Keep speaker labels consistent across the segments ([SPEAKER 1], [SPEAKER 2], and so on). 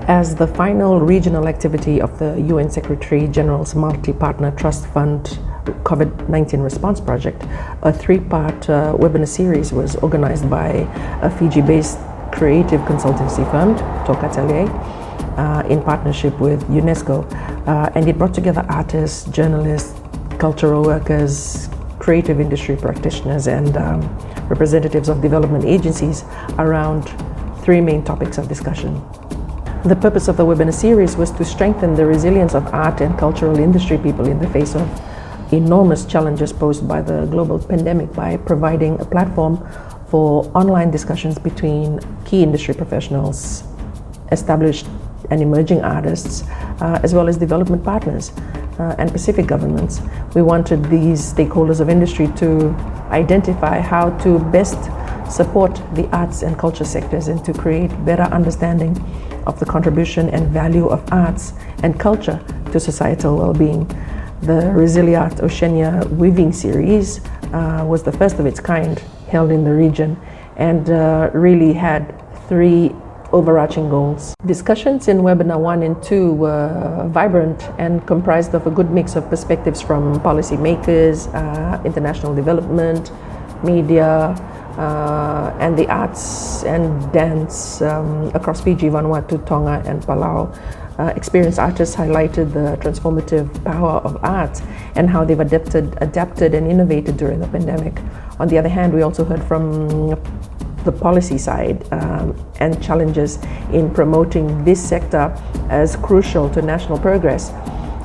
[SPEAKER 1] As the final regional activity of the UN Secretary General's Multi-Partner Trust Fund COVID-19 Response Project, a three-part webinar series was organized by a Fiji-based creative consultancy firm, Toka Atelier, in partnership with UNESCO, and it brought together artists, journalists, cultural workers, creative industry practitioners, and representatives of development agencies around three main topics of discussion. The purpose of the webinar series was to strengthen the resilience of art and cultural industry people in the face of enormous challenges posed by the global pandemic by providing a platform for online discussions between key industry professionals, established and emerging artists, as well as development partners and Pacific governments. We wanted these stakeholders of industry to identify how to best support the arts and culture sectors and to create better understanding of the contribution and value of arts and culture to societal well-being. The ResiliArt Oceania Weaving Series was the first of its kind held in the region and really had three overarching goals. Discussions in webinar 1 and 2 were vibrant and comprised of a good mix of perspectives from policymakers, international development, media, and the arts and dance across Fiji, Vanuatu, Tonga, and Palau. Experienced artists highlighted the transformative power of art and how they've adapted and innovated during the pandemic. On the other hand, we also heard from the policy side and challenges in promoting this sector as crucial to national progress.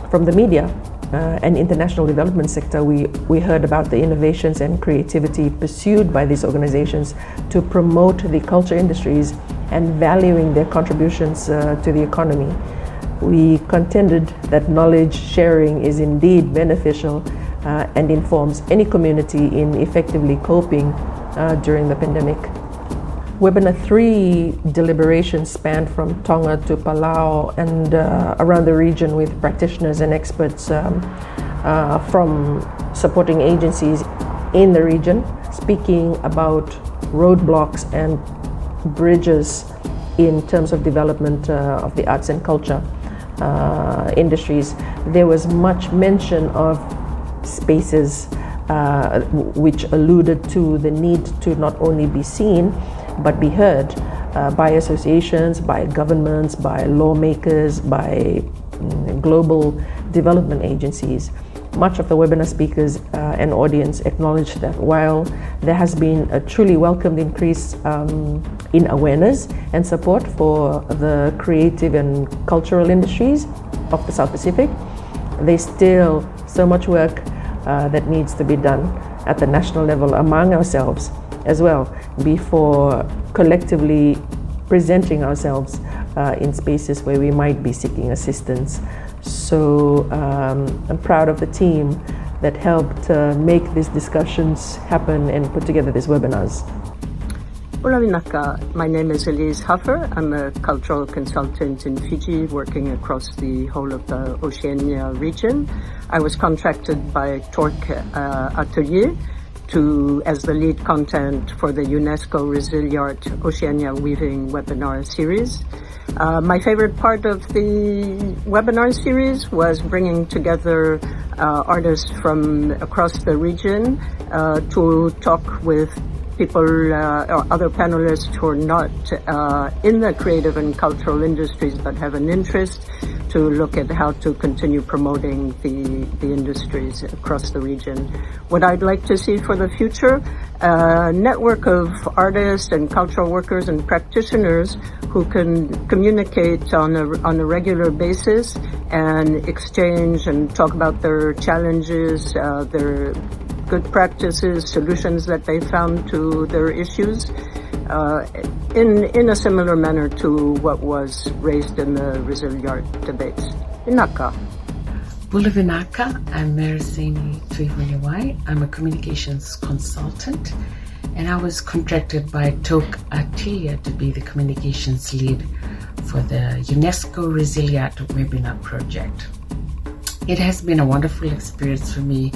[SPEAKER 1] From the media and international development sector, we heard about the innovations and creativity pursued by these organizations to promote the culture industries and valuing their contributions to the economy. We contended that knowledge sharing is indeed beneficial and informs any community in effectively coping during the pandemic. Webinar 3 deliberations spanned from Tonga to Palau and around the region with practitioners and experts from supporting agencies in the region, speaking about roadblocks and bridges in terms of development of the arts and culture industries. There was much mention of spaces which alluded to the need to not only be seen but be heard by associations, by governments, by lawmakers, by global development agencies. Much of the webinar speakers and audience acknowledged that while there has been a truly welcomed increase in awareness and support for the creative and cultural industries of the South Pacific, there's still so much work that needs to be done at the national level among ourselves as well before collectively presenting ourselves in spaces where we might be seeking assistance. So I'm proud of the team that helped make these discussions happen and put together these webinars.
[SPEAKER 2] Hola Vinaka, my name is Elise Huffer. I'm a cultural consultant in Fiji working across the whole of the Oceania region. I was contracted by Toka Atelier as the lead content for the UNESCO ResiliArt Oceania Weaving webinar series. My favorite part of the webinar series was bringing together artists from across the region to talk with people or other panelists who are not in the creative and cultural industries but have an interest to look at how to continue promoting the industries across the region. What I'd like to see for the future, a network of artists and cultural workers and practitioners who can communicate on a regular basis and exchange and talk about their challenges, their good practices, solutions that they found to their issues, in a similar manner to what was raised in the ResiliArt debates. Vinaka.
[SPEAKER 3] Bula Vinaka, I'm Marisini Tuivuniwai. I'm a communications consultant and I was contracted by Toka Atelier to be the communications lead for the UNESCO ResiliArt webinar project. It has been a wonderful experience for me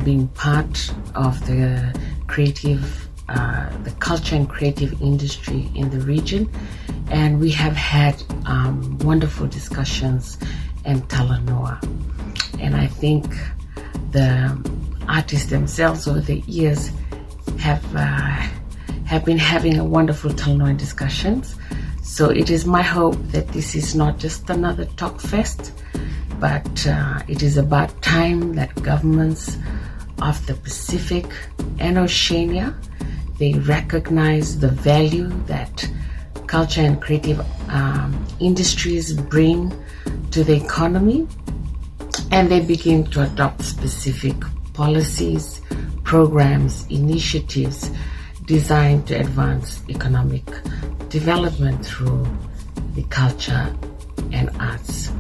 [SPEAKER 3] being part of the creative the culture and creative industry in the region, and we have had wonderful discussions in Talanoa. And I think the artists themselves over the years have been having a wonderful Talanoa discussions. So it is my hope that this is not just another talk fest, but it is about time that governments of the Pacific and Oceania, they recognize the value that culture and creative industries bring to the economy, and they begin to adopt specific policies, programs, initiatives designed to advance economic development through the culture and arts.